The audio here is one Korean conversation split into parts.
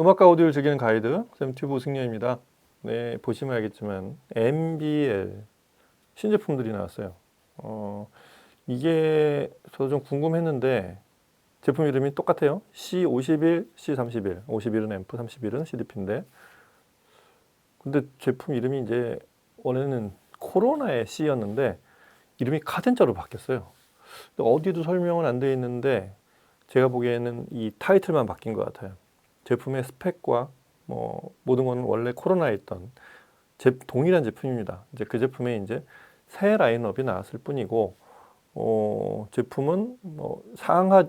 음악과 오디오를 즐기는 가이드 샘튜브 승려입니다. 네, 보시면 알겠지만 MBL 신제품들이 나왔어요. 이게 저도 좀 궁금했는데 제품 이름이 똑같아요. C51, C31. 51은 앰프, 31은 CDP인데 근데 제품 이름이 이제 원래는 코로나의 C였는데 이름이 카덴자로 바뀌었어요. 어디도 설명은 안 되어 있는데 제가 보기에는 이 타이틀만 바뀐 것 같아요. 제품의 스펙과 뭐 모든 거는 원래 코로나에 있던 동일한 제품입니다. 이제 그 제품에 이제 새 라인업이 나왔을 뿐이고 제품은 뭐 상하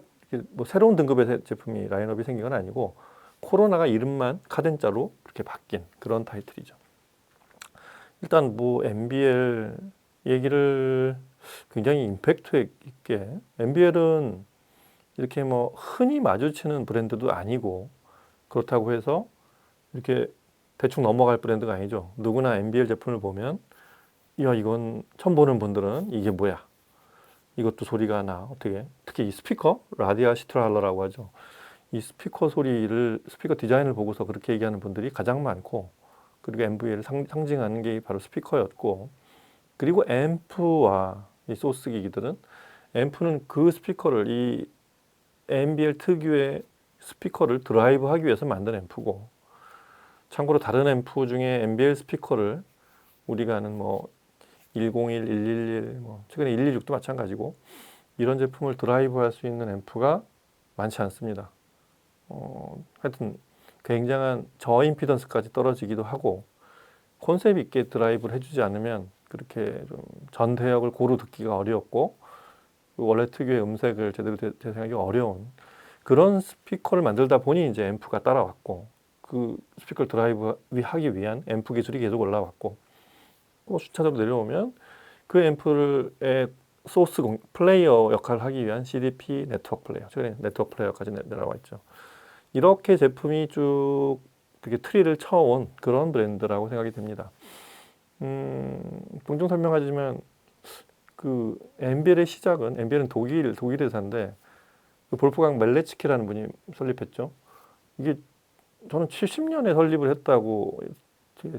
뭐 새로운 등급의 제품이 라인업이 생긴 건 아니고 코로나가 이름만 카덴자로 그렇게 바뀐 그런 타이틀이죠. 일단 뭐 MBL 얘기를 굉장히 임팩트 있게 MBL은 이렇게 뭐 흔히 마주치는 브랜드도 아니고 그렇다고 해서 이렇게 대충 넘어갈 브랜드가 아니죠. 누구나 MBL 제품을 보면 야 이건 처음 보는 분들은 이게 뭐야? 이것도 소리가 나. 어떻게? 특히 이 스피커 라디아 시트랄러라고 하죠. 이 스피커 소리를 스피커 디자인을 보고서 그렇게 얘기하는 분들이 가장 많고 그리고 MBL을 상징하는 게 바로 스피커였고 그리고 앰프와 이 소스 기기들은 앰프는 그 스피커를 이 MBL 특유의 스피커를 드라이브하기 위해서 만든 앰프고 참고로 다른 앰프 중에 MBL 스피커를 우리가 아는 뭐 101, 111, 뭐 최근에 116도 마찬가지고 이런 제품을 드라이브할 수 있는 앰프가 많지 않습니다. 하여튼 굉장한 저임피던스까지 떨어지기도 하고 콘셉트 있게 드라이브를 해주지 않으면 그렇게 좀 전대역을 고루 듣기가 어렵고 원래 특유의 음색을 제대로 재생하기 어려운 그런 스피커를 만들다 보니 이제 앰프가 따라왔고 그 스피커를 드라이브 하기 위한 앰프 기술이 계속 올라왔고 또 수차적으로 내려오면 그 앰프의 소스 플레이어 역할을 하기 위한 CDP 네트워크 플레이어 최근에 네트워크 플레이어까지 내려와 있죠. 이렇게 제품이 쭉 그렇게 트리를 쳐온 그런 브랜드라고 생각이 됩니다. 종종 설명하지만 그 MBL의 시작은 MBL은 독일 회사인데 그 볼프강 멜레츠키라는 분이 설립했죠. 이게 저는 70년에 설립을 했다고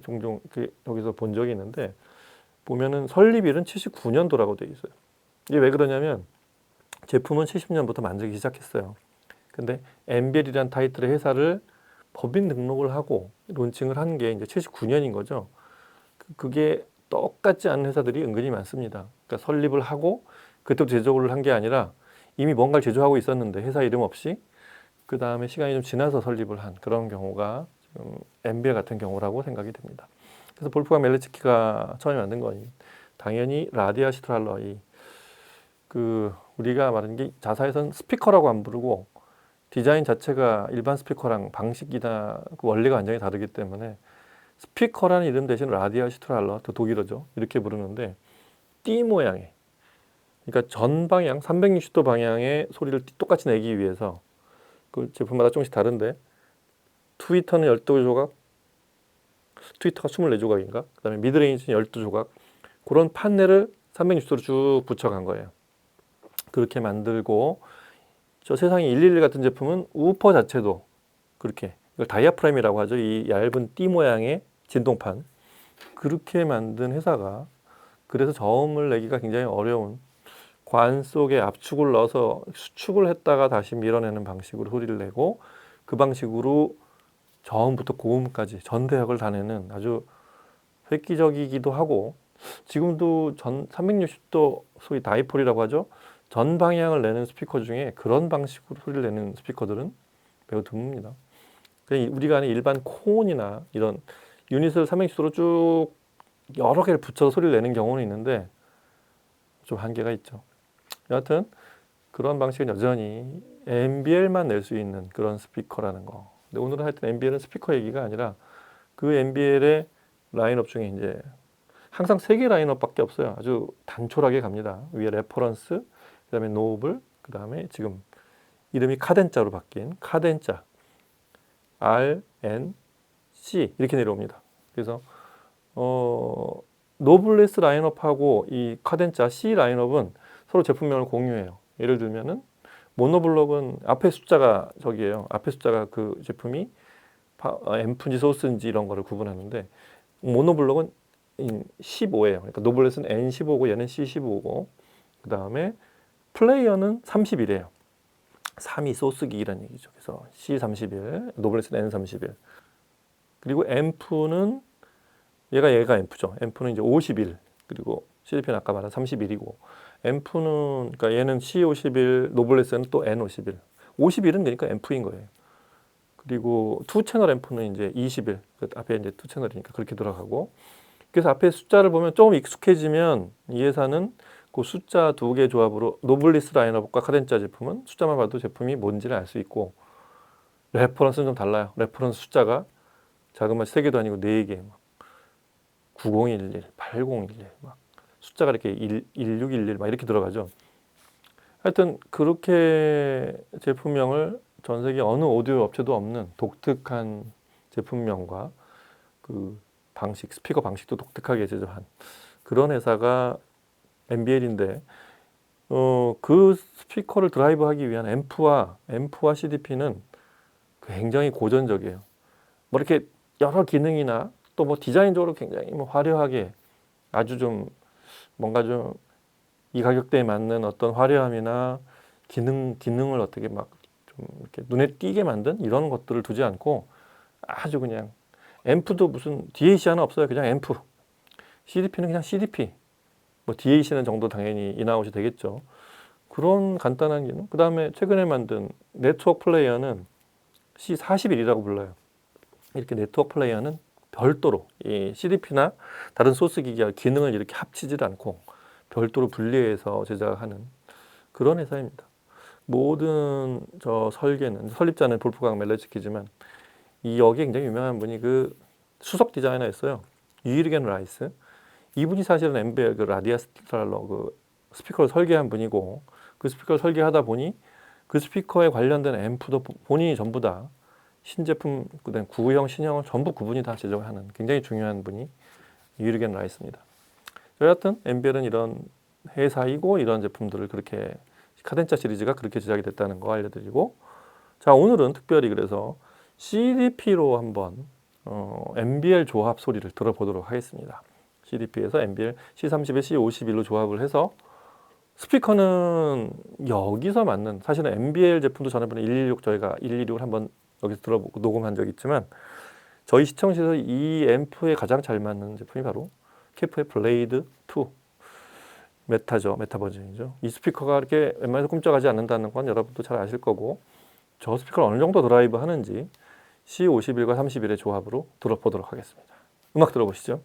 종종 여기서 본 적이 있는데 보면은 설립일은 79년도라고 돼 있어요. 이게 왜 그러냐면 제품은 70년부터 만들기 시작했어요. 근데 MBL이라는 타이틀의 회사를 법인 등록을 하고 론칭을 한 게 이제 79년인 거죠. 그게 똑같지 않은 회사들이 은근히 많습니다. 그러니까 설립을 하고 그때부터 제조를 한 게 아니라 이미 뭔가를 제조하고 있었는데 회사 이름 없이 그 다음에 시간이 좀 지나서 설립을 한 그런 경우가 지금 MBL 같은 경우라고 생각이 됩니다. 그래서 볼프강 멜레츠키가 처음에 만든 건 당연히 라디아 시트랄러 그 우리가 말하는 게 자사에서는 스피커라고 안 부르고 디자인 자체가 일반 스피커랑 방식이나 그 원리가 완전히 다르기 때문에 스피커라는 이름 대신 라디아 시트랄러 또 독일어죠. 이렇게 부르는데 띠 모양의 그러니까 전 방향 360도 방향의 소리를 똑같이 내기 위해서 그 제품마다 조금씩 다른데 트위터는 12조각 트위터가 24조각인가 그 다음에 미드레인지는 12조각 그런 판넬을 360도로 쭉 붙여간 거예요. 그렇게 만들고 저 세상에 111 같은 제품은 우퍼 자체도 그렇게 이걸 다이아프램이라고 하죠. 이 얇은 띠 모양의 진동판 그렇게 만든 회사가 그래서 저음을 내기가 굉장히 어려운 관 속에 압축을 넣어서 수축을 했다가 다시 밀어내는 방식으로 소리를 내고 그 방식으로 저음부터 고음까지 전대역을 다 내는 아주 획기적이기도 하고 지금도 전 360도 소위 다이폴이라고 하죠. 전 방향을 내는 스피커 중에 그런 방식으로 소리를 내는 스피커들은 매우 드뭅니다. 우리가 아는 일반 콘이나 이런 유닛을 360도로 쭉 여러 개를 붙여서 소리를 내는 경우는 있는데 좀 한계가 있죠. 여하튼 그런 방식은 여전히 MBL만 낼 수 있는 그런 스피커라는 거. 근데 오늘은 하여튼 MBL은 스피커 얘기가 아니라 그 MBL의 라인업 중에 이제 항상 3개 라인업밖에 없어요. 아주 단촐하게 갑니다. 위에 레퍼런스, 그다음에 노블, 그다음에 지금 이름이 카덴자로 바뀐 카덴자 R, N, C 이렇게 내려옵니다. 그래서 노블레스 라인업하고 이 카덴자 C 라인업은 서로 제품명을 공유해요. 예를 들면은 모노블록은 앞에 숫자가 저기예요. 앞에 숫자가 그 제품이 앰프인지 소스인지 이런 거를 구분하는데 모노블록은 15예요. 그러니까 노블레스는 N15고 얘는 C15고 그 다음에 플레이어는 31이에요. 3이 소스 기기라는 얘기죠. 그래서 C31, 노블레스는 N31. 그리고 앰프는 얘가 앰프죠. 앰프는 이제 51. 그리고 CDP는 아까 말한 31이고 앰프는 그러니까 얘는 C51, 노블레스는 또 N51. 51은 그러니까 앰프인 거예요. 그리고 투 채널 앰프는 이제 21. 그 앞에 이제 투 채널이니까 그렇게 들어가고. 그래서 앞에 숫자를 보면 조금 익숙해지면 이 회사는 그 숫자 두 개 조합으로 노블리스 라인업과 카덴자 제품은 숫자만 봐도 제품이 뭔지를 알 수 있고 레퍼런스는 좀 달라요. 레퍼런스 숫자가 자그마치 3개도 아니고 4개, 막 9011, 8011, 막 숫자가 이렇게 1611 막 이렇게 들어가죠. 하여튼 그렇게 제품명을 전 세계 어느 오디오 업체도 없는 독특한 제품명과 그 방식, 스피커 방식도 독특하게 제조한 그런 회사가 MBL인데 그 스피커를 드라이브하기 위한 앰프와 CDP는 굉장히 고전적이에요. 뭐 이렇게 여러 기능이나 또 뭐 디자인적으로 굉장히 뭐 화려하게 아주 좀 뭔가 좀 이 가격대에 맞는 어떤 화려함이나 기능을 어떻게 막 좀 이렇게 눈에 띄게 만든 이런 것들을 두지 않고 아주 그냥 앰프도 무슨 DAC 하나 없어요. 그냥 앰프. CDP는 그냥 CDP. 뭐 DAC는 정도 당연히 인아웃이 되겠죠. 그런 간단한 기능. 그 다음에 최근에 만든 네트워크 플레이어는 C41이라고 불러요. 이렇게 네트워크 플레이어는 별도로 이 CDP나 다른 소스 기기와 기능을 이렇게 합치질 않고 별도로 분리해서 제작하는 그런 회사입니다. 모든 저 설계는 설립자는 볼프강 멜레츠키지만 이 여기 굉장히 유명한 분이 그 수석 디자이너였어요. 유이르겐 라이스. 이분이 사실은 엠베 그 라디아스트랄러 그 스피커를 설계한 분이고 그 스피커를 설계하다 보니 그 스피커에 관련된 앰프도 본인이 전부 다 신제품 그다음 구형 신형을 전부 그분이 다 제작을 하는 굉장히 중요한 분이 유이르겐 라이스입니다. 여하튼 엠벨은 이런 회사이고 이런 제품들을 그렇게 카덴자 시리즈가 그렇게 제작이 됐다는 거 알려드리고 자 오늘은 특별히 그래서 CDP로 한번 MBL 조합 소리를 들어보도록 하겠습니다. CDP에서 MBL C31, C51로 조합을 해서 스피커는 여기서 맞는 사실은 MBL 제품도 전에번에 116 저희가 116을 한번 여기서 들어보고 녹음한 적이 있지만 저희 시청실에서 이 앰프에 가장 잘 맞는 제품이 바로 케프의 블레이드 2 메타죠. 메타 버전이죠. 이 스피커가 이렇게 웬만해서 꿈쩍하지 않는다는 건 여러분도 잘 아실 거고 저 스피커를 어느 정도 드라이브 하는지 C51과 31의 조합으로 들어보도록 하겠습니다. 음악 들어보시죠.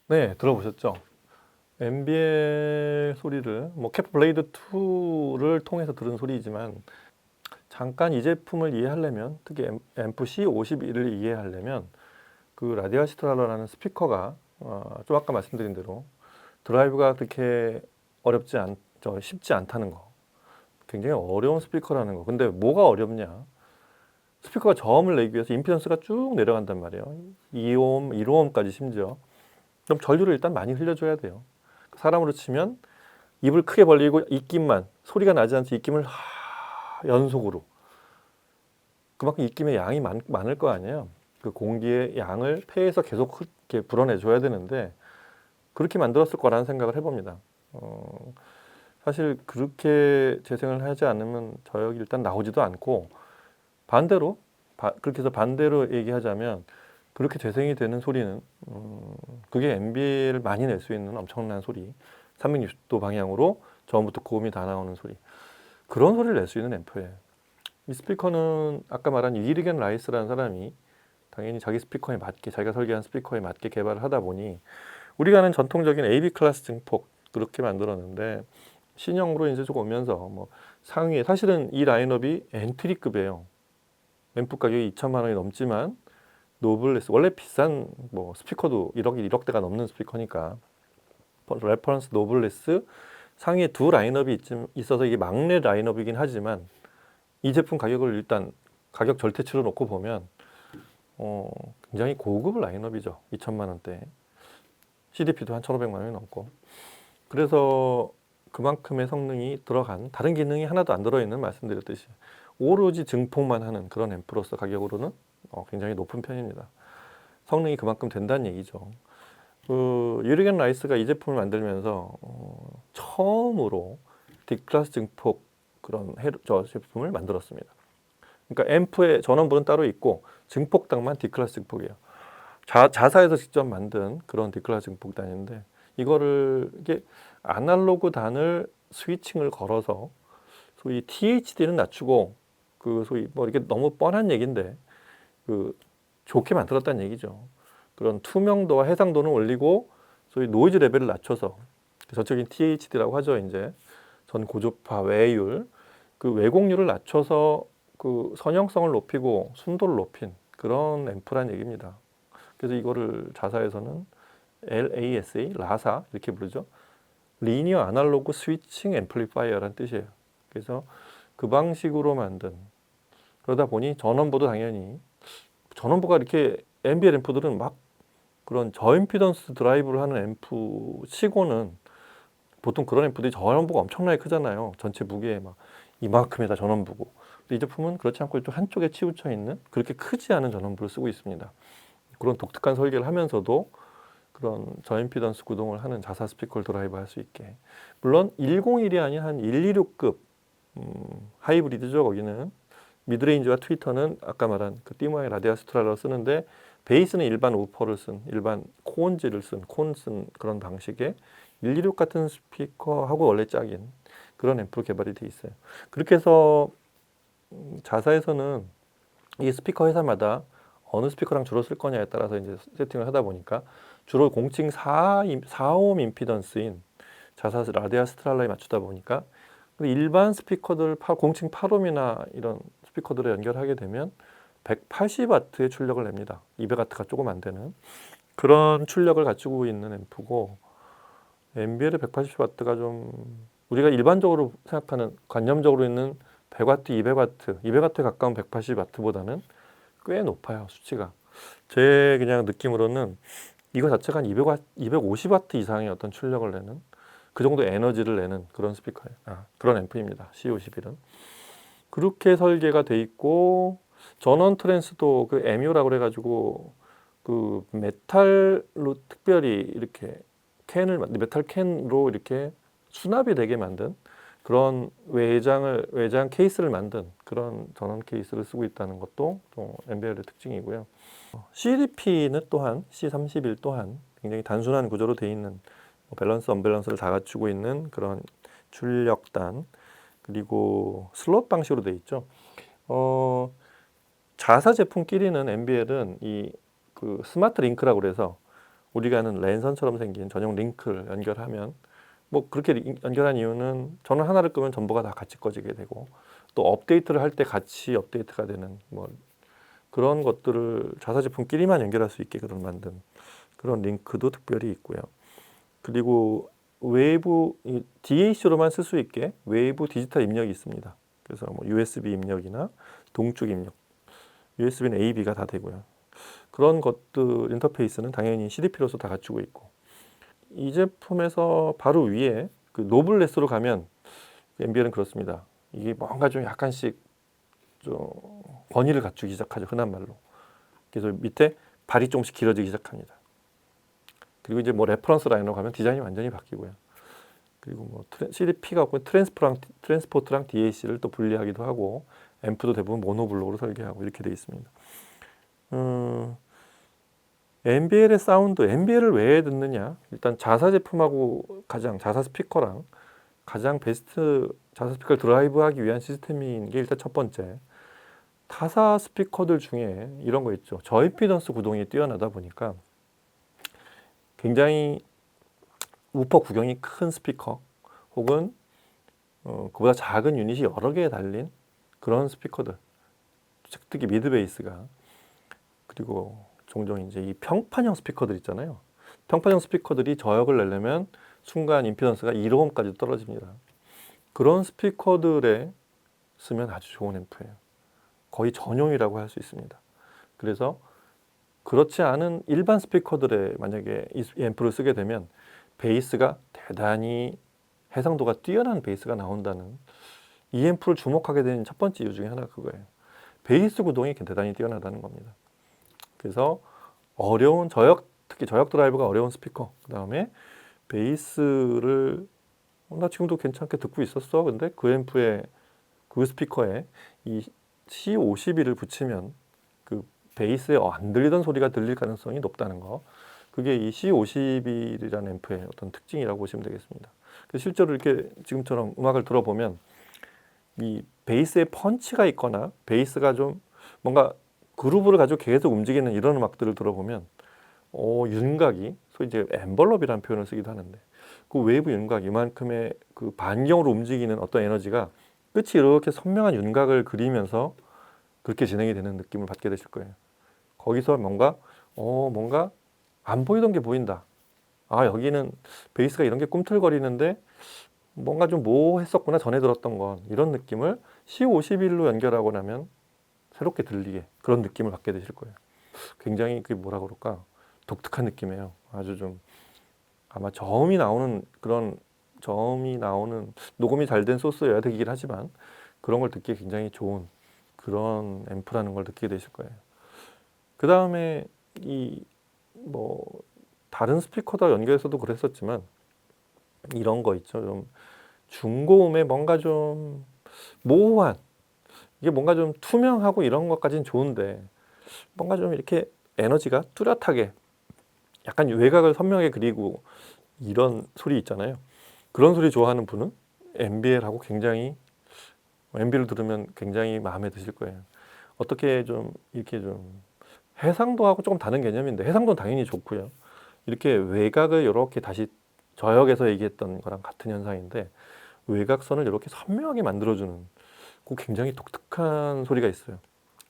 네, 들어보셨죠? MBL 소리를 뭐 캐프 블레이드 2를 통해서 들은 소리이지만 잠깐 이 제품을 이해하려면 특히 앰프 C51을 이해하려면 그 라디오 아스트랄러라는 스피커가 좀 아까 말씀드린 대로 드라이브가 그렇게 쉽지 않다는 거. 굉장히 어려운 스피커라는 거. 근데 뭐가 어렵냐? 스피커가 저음을 내기 위해서 임피던스가 쭉 내려간단 말이에요. 2옴, 1옴까지 심지어. 그럼 전류를 일단 많이 흘려줘야 돼요. 사람으로 치면 입을 크게 벌리고 입김만 소리가 나지 않지 입김을 연속으로 그만큼 입김의 양이 많을 거 아니에요. 그 공기의 양을 폐에서 계속 이렇게 불어내줘야 되는데 그렇게 만들었을 거라는 생각을 해봅니다. 사실 그렇게 재생을 하지 않으면 저역이 일단 나오지도 않고 반대로 그렇게 해서 반대로 얘기하자면 그렇게 재생이 되는 소리는 그게 NBA를 많이 낼 수 있는 엄청난 소리 360도 방향으로 저음부터 고음이 다 나오는 소리 그런 소리를 낼 수 있는 앰프예요. 이 스피커는 아까 말한 이리겐 라이스라는 사람이 당연히 자기 스피커에 맞게 자기가 설계한 스피커에 맞게 개발을 하다 보니 우리가 아는 전통적인 AB 클래스 증폭 그렇게 만들었는데 신형으로 이제 좀 오면서 뭐 상위에 사실은 이 라인업이 엔트리급이에요. 앰프 가격이 2천만 원이 넘지만 노블레스 원래 비싼 뭐 스피커도 1억대가 넘는 스피커니까 레퍼런스 노블레스 상위에 두 라인업이 있어서 이게 막내 라인업이긴 하지만 이 제품 가격을 일단 가격 절대치로 놓고 보면 굉장히 고급 라인업이죠. 2천만 원대. CDP도 한 1,500만 원이 넘고. 그래서 그만큼의 성능이 들어간 다른 기능이 하나도 안 들어있는 말씀드렸듯이 오로지 증폭만 하는 그런 앰프로서 가격으로는 굉장히 높은 편입니다. 성능이 그만큼 된다는 얘기죠. 유리겐 라이스가 이 제품을 만들면서 처음으로 D클래스 증폭 그런 제품을 만들었습니다. 그러니까 앰프의 전원부는 따로 있고 증폭단만 D클래스 증폭이에요. 자사에서 직접 만든 그런 D클래스 증폭단인데 이게 아날로그 단을 스위칭을 걸어서 소위 THD는 낮추고 그 소위 뭐 이렇게 너무 뻔한 얘기인데 그 좋게 만들었다는 얘기죠. 그런 투명도와 해상도는 올리고 소위 노이즈 레벨을 낮춰서 전적인 THD라고 하죠. 이제 전 고주파 외율 그 왜곡률을 낮춰서 그 선형성을 높이고 순도를 높인 그런 앰프란 얘기입니다. 그래서 이거를 자사에서는 LASA, 라사 이렇게 부르죠. 리니어 아날로그 스위칭 앰플리파이어라는 뜻이에요. 그래서 그 방식으로 만든 그러다 보니 전원부도 당연히 전원부가 이렇게 NBL 앰프들은 막 그런 저임피던스 드라이브를 하는 앰프 치고는 보통 그런 앰프들이 전원부가 엄청나게 크잖아요. 전체 무게에 막 이만큼에다 전원부고. 이 제품은 그렇지 않고 좀 한쪽에 치우쳐 있는 그렇게 크지 않은 전원부를 쓰고 있습니다. 그런 독특한 설계를 하면서도 그런 저임피던스 구동을 하는 자사 스피커를 드라이브 할 수 있게. 물론 101이 아닌 한 126급 하이브리드죠. 거기는 미드레인지와 트위터는 아까 말한 그 띠모의 라디오 아스트랄러를 쓰는데 베이스는 일반 우퍼를 쓴 일반 콘지를 쓴 그런 방식의 126 같은 스피커하고 원래 짝인 그런 앰프로 개발이 돼 있어요. 그렇게 해서 자사에서는 이 스피커 회사마다 어느 스피커랑 주로 쓸 거냐에 따라서 이제 세팅을 하다 보니까 주로 공칭 4옴 임피던스인 자사 라디오 아스트랄러에 맞추다 보니까 일반 스피커들 공칭 8옴이나 이런 스피커들을 연결하게 되면 180W의 출력을 냅니다. 200W가 조금 안 되는 그런 출력을 갖추고 있는 앰프고 NBL의 180W가 좀 우리가 일반적으로 생각하는 관념적으로 있는 100W, 200W, 200W에 가까운 180W보다는 꽤 높아요. 수치가. 제 그냥 느낌으로는 이거 자체가 한 200W, 250W 이상의 어떤 출력을 내는 그 정도 에너지를 내는 그런 스피커예요. 그런 앰프입니다. C51은. 그렇게 설계가 돼 있고 전원 트랜스도 그 MU라고 그래가지고 그 메탈로 특별히 이렇게 메탈 캔으로 이렇게 수납이 되게 만든 그런 외장 케이스를 만든 그런 전원 케이스를 쓰고 있다는 것도 또 NBL의 특징이고요. CDP는 또한 C31 또한 굉장히 단순한 구조로 되어 있는 밸런스, 언밸런스를 다 갖추고 있는 그런 출력단 그리고 슬롯 방식으로 되어 있죠. 자사 제품끼리는 NBL은 이 그 스마트 링크라고 그래서 우리가 아는 랜선처럼 생긴 전용 링크를 연결하면 뭐 그렇게 연결한 이유는 전원 하나를 끄면 전부가 다 같이 꺼지게 되고 또 업데이트를 할 때 같이 업데이트가 되는 뭐 그런 것들을 자사 제품끼리만 연결할 수 있게 그런 만든 그런 링크도 특별히 있고요. 그리고 외부 DAC로만 쓸 수 있게 외부 디지털 입력이 있습니다. 그래서 뭐 USB 입력이나 동축 입력, USB는 A, B가 다 되고요. 그런 것들 인터페이스는 당연히 CDP로서 다 갖추고 있고 이 제품에서 바로 위에 그 노블레스로 가면 MBL은 그렇습니다. 이게 뭔가 좀 약간씩 좀 권위를 갖추기 시작하죠. 흔한 말로. 그래서 밑에 발이 조금씩 길어지기 시작합니다. 그리고 이제 뭐 레퍼런스 라인으로 가면 디자인이 완전히 바뀌고요. 그리고 뭐 CDP가 없고 트랜스포트랑 DAC를 또 분리하기도 하고 앰프도 대부분 모노블록으로 설계하고 이렇게 되어 있습니다. MBL의 사운드, MBL을 왜 듣느냐? 일단 자사 제품하고 자사 스피커랑 가장 베스트 자사 스피커를 드라이브하기 위한 시스템인 게 일단 첫 번째. 타사 스피커들 중에 이런 거 있죠. 저임피던스 구동이 뛰어나다 보니까 굉장히 우퍼 구경이 큰 스피커 혹은 그보다 작은 유닛이 여러 개 달린 그런 스피커들, 특히 미드 베이스가 그리고 종종 이제 이 평판형 스피커들 있잖아요. 평판형 스피커들이 저역을 내려면 순간 임피던스가 1옴까지 떨어집니다. 그런 스피커들에 쓰면 아주 좋은 앰프예요. 거의 전용이라고 할 수 있습니다. 그래서 그렇지 않은 일반 스피커들에 만약에 이 앰프를 쓰게 되면 베이스가 대단히 해상도가 뛰어난 베이스가 나온다는 이 앰프를 주목하게 된 첫 번째 이유 중에 하나가 그거예요. 베이스 구동이 대단히 뛰어나다는 겁니다. 그래서 어려운 특히 저역 드라이브가 어려운 스피커, 그 다음에 베이스를 나 지금도 괜찮게 듣고 있었어. 근데 그 앰프에 그 스피커에 이 C52를 붙이면 그 베이스에 안 들리던 소리가 들릴 가능성이 높다는 거. 그게 이 C52라는 앰프의 어떤 특징이라고 보시면 되겠습니다. 실제로 이렇게 지금처럼 음악을 들어보면 이 베이스에 펀치가 있거나 베이스가 좀 뭔가 그루브를 가지고 계속 움직이는 이런 음악들을 들어보면 윤곽이 소위 이제 엠벌럽이라는 표현을 쓰기도 하는데 그 외부 윤곽 이만큼의 그 반경으로 움직이는 어떤 에너지가 끝이 이렇게 선명한 윤곽을 그리면서 그렇게 진행이 되는 느낌을 받게 되실 거예요. 거기서 뭔가 안 보이던 게 보인다. 아, 여기는 베이스가 이런 게 꿈틀거리는데 뭔가 좀 모호했었구나, 전에 들었던 건. 이런 느낌을 C51로 연결하고 나면 새롭게 들리게 그런 느낌을 받게 되실 거예요. 굉장히 그게 뭐라 그럴까? 독특한 느낌이에요. 아주 좀 아마 저음이 나오는 녹음이 잘 된 소스여야 되긴 하지만 그런 걸 듣기에 굉장히 좋은 그런 앰프라는 걸 느끼게 되실 거예요. 그 다음에 이 뭐 다른 스피커다 연결해서도 그랬었지만 이런 거 있죠. 좀 중고음에 뭔가 좀 모호한 이게 뭔가 좀 투명하고 이런 것까지는 좋은데 뭔가 좀 이렇게 에너지가 뚜렷하게 약간 외곽을 선명하게 그리고 이런 소리 있잖아요. 그런 소리 좋아하는 분은 MBL하고 MBL을 들으면 굉장히 마음에 드실 거예요. 어떻게 좀 이렇게 좀 해상도하고 조금 다른 개념인데 해상도는 당연히 좋고요. 이렇게 외곽을 이렇게 다시 저역에서 얘기했던 거랑 같은 현상인데 외곽선을 이렇게 선명하게 만들어주는 그 굉장히 독특한 소리가 있어요.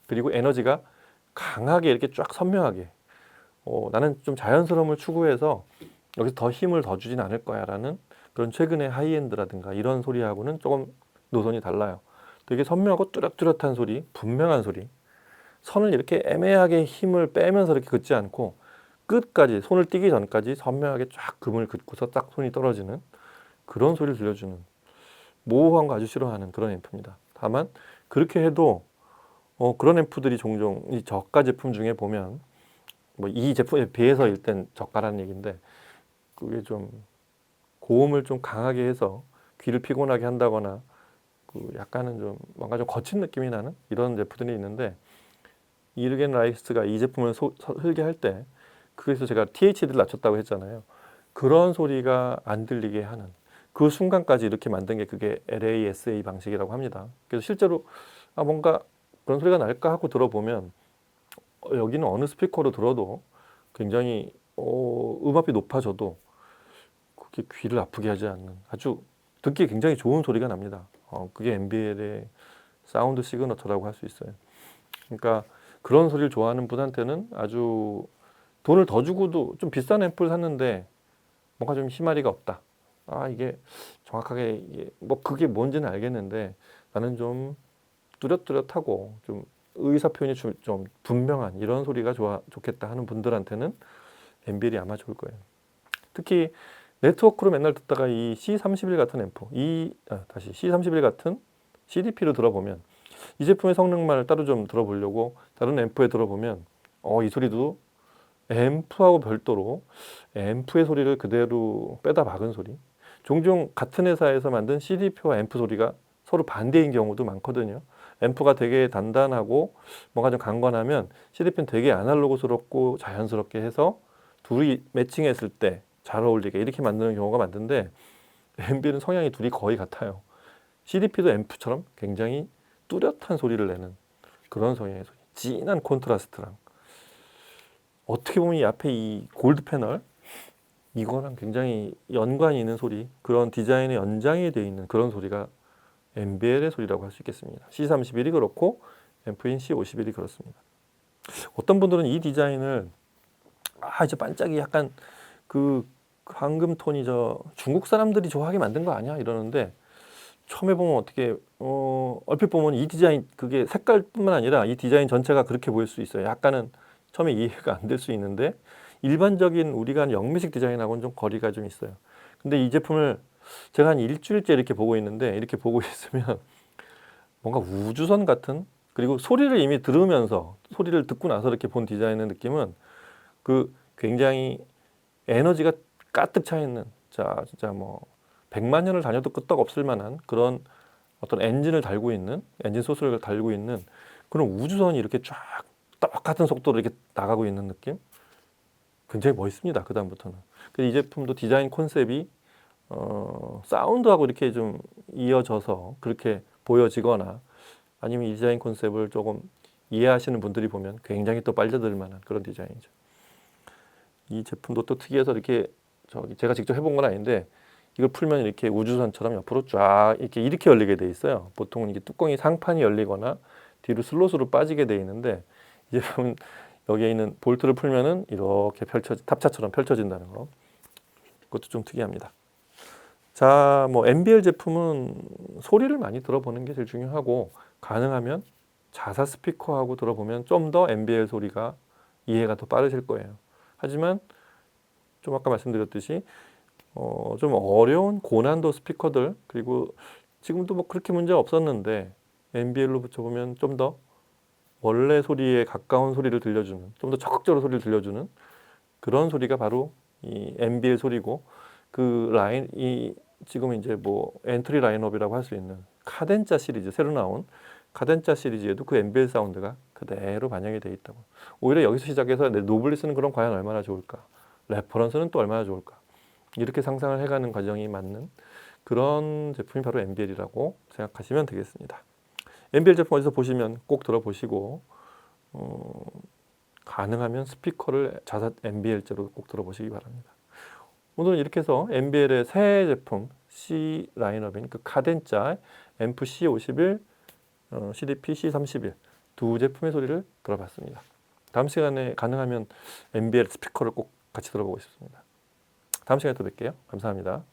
그리고 에너지가 강하게 이렇게 쫙 선명하게 나는 좀 자연스러움을 추구해서 여기서 더 힘을 더 주진 않을 거야 라는 그런 최근의 하이엔드라든가 이런 소리하고는 조금 노선이 달라요. 되게 선명하고 뚜렷뚜렷한 소리, 분명한 소리, 선을 이렇게 애매하게 힘을 빼면서 이렇게 긋지 않고 끝까지 손을 띄기 전까지 선명하게 쫙 금을 긋고서 딱 손이 떨어지는 그런 소리를 들려주는 모호한 거 아주 싫어하는 그런 앰프입니다. 다만 그렇게 해도 그런 앰프들이 종종 이 저가 제품 중에 보면 뭐 이 제품에 비해서 일단 저가라는 얘기인데 그게 좀 고음을 좀 강하게 해서 귀를 피곤하게 한다거나 그 약간은 좀 뭔가 좀 거친 느낌이 나는 이런 제품들이 있는데 이르겐 라이스가 이 제품을 설계할 때 그래서 제가 THD를 낮췄다고 했잖아요. 그런 소리가 안 들리게 하는 그 순간까지 이렇게 만든 게 그게 LASA 방식이라고 합니다. 그래서 실제로 뭔가 그런 소리가 날까 하고 들어보면 여기는 어느 스피커로 들어도 굉장히 음압이 높아져도 그게 귀를 아프게 하지 않는 아주 듣기에 굉장히 좋은 소리가 납니다. 그게 MBL의 사운드 시그너처라고 할 수 있어요. 그러니까 그런 소리를 좋아하는 분한테는 아주 돈을 더 주고도 좀 비싼 앰프를 샀는데 뭔가 좀 희마리가 없다. 이게 정확하게 뭐 그게 뭔지는 알겠는데 나는 좀 뚜렷뚜렷하고 좀 의사 표현이 좀 분명한 이런 소리가 좋겠다 하는 분들한테는 MBL이 아마 좋을 거예요. 특히 네트워크로 맨날 듣다가 이 C31 같은 앰프, 다시 C31 같은 CDP로 들어보면 이 제품의 성능만을 따로 좀 들어보려고 다른 앰프에 들어보면 이 소리도 앰프하고 별도로 앰프의 소리를 그대로 빼다 박은 소리. 종종 같은 회사에서 만든 CDP와 앰프 소리가 서로 반대인 경우도 많거든요. 앰프가 되게 단단하고 뭔가 좀 강건하면 CDP는 되게 아날로그스럽고 자연스럽게 해서 둘이 매칭했을 때 잘 어울리게 이렇게 만드는 경우가 많은데 MBL은 성향이 둘이 거의 같아요. CDP도 앰프처럼 굉장히 뚜렷한 소리를 내는 그런 성향의 소리. 진한 콘트라스트랑 어떻게 보면 이 앞에 이 골드 패널 이거랑 굉장히 연관이 있는 소리, 그런 디자인의 연장이 되어 있는 그런 소리가 MBL의 소리라고 할 수 있겠습니다. C31이 그렇고 앰프인 C51이 그렇습니다. 어떤 분들은 이 디자인을 이제 반짝이 약간 그 황금 톤이 중국 사람들이 좋아하게 만든 거 아니야? 이러는데 처음에 보면 어떻게 얼핏 보면 이 디자인 그게 색깔뿐만 아니라 이 디자인 전체가 그렇게 보일 수 있어요. 약간은 처음에 이해가 안 될 수 있는데 일반적인 우리가 하는 영미식 디자인하고는 좀 거리가 좀 있어요. 근데 이 제품을 제가 한 일주일째 이렇게 보고 있는데 이렇게 보고 있으면 뭔가 우주선 같은, 그리고 소리를 이미 들으면서 소리를 듣고 나서 이렇게 본 디자인의 느낌은 그 굉장히 에너지가 가득 차 있는, 진짜 뭐 100만 년을 다녀도 끄떡 없을 만한 그런 어떤 엔진 소스를 달고 있는 그런 우주선이 이렇게 쫙 똑같은 속도로 이렇게 나가고 있는 느낌? 굉장히 멋있습니다. 그 다음부터는. 이 제품도 디자인 컨셉이 사운드하고 이렇게 좀 이어져서 그렇게 보여지거나 아니면 이 디자인 컨셉을 조금 이해하시는 분들이 보면 굉장히 또 빨려들 만한 그런 디자인이죠. 이 제품도 또 특이해서 이렇게 제가 직접 해본 건 아닌데 이걸 풀면 이렇게 우주선처럼 옆으로 쫙 이렇게 열리게 돼 있어요. 보통은 이게 뚜껑이 상판이 열리거나 뒤로 슬롯으로 빠지게 돼 있는데 이 제품은 여기에 있는 볼트를 풀면은 이렇게 탑차처럼 펼쳐진다는 거. 그것도 좀 특이합니다. 자, 뭐 MBL 제품은 소리를 많이 들어보는 게 제일 중요하고 가능하면 자사 스피커하고 들어보면 좀 더 MBL 소리가 이해가 더 빠르실 거예요. 하지만 좀 아까 말씀드렸듯이 좀 어려운 고난도 스피커들, 그리고 지금도 뭐 그렇게 문제 없었는데 MBL로 붙여보면 좀 더 원래 소리에 가까운 소리를 들려주는, 좀 더 적극적으로 소리를 들려주는 그런 소리가 바로 이 MBL 소리고, 지금 이제 뭐 엔트리 라인업이라고 할 수 있는 카덴짜 시리즈, 새로 나온 카덴짜 시리즈에도 그 MBL 사운드가 그대로 반영이 되어 있다고. 오히려 여기서 시작해서 노블리스는 그럼 과연 얼마나 좋을까, 레퍼런스는 또 얼마나 좋을까, 이렇게 상상을 해가는 과정이 맞는 그런 제품이 바로 MBL이라고 생각하시면 되겠습니다. MBL 제품 어디서 보시면 꼭 들어보시고 가능하면 스피커를 자사 MBL제로 꼭 들어보시기 바랍니다. 오늘은 이렇게 해서 MBL의 새 제품 C 라인업인 그 카덴짜 앰프 C51, CDP C31 두 제품의 소리를 들어봤습니다. 다음 시간에 가능하면 MBL 스피커를 꼭 같이 들어보고 싶습니다. 다음 시간에 또 뵐게요. 감사합니다.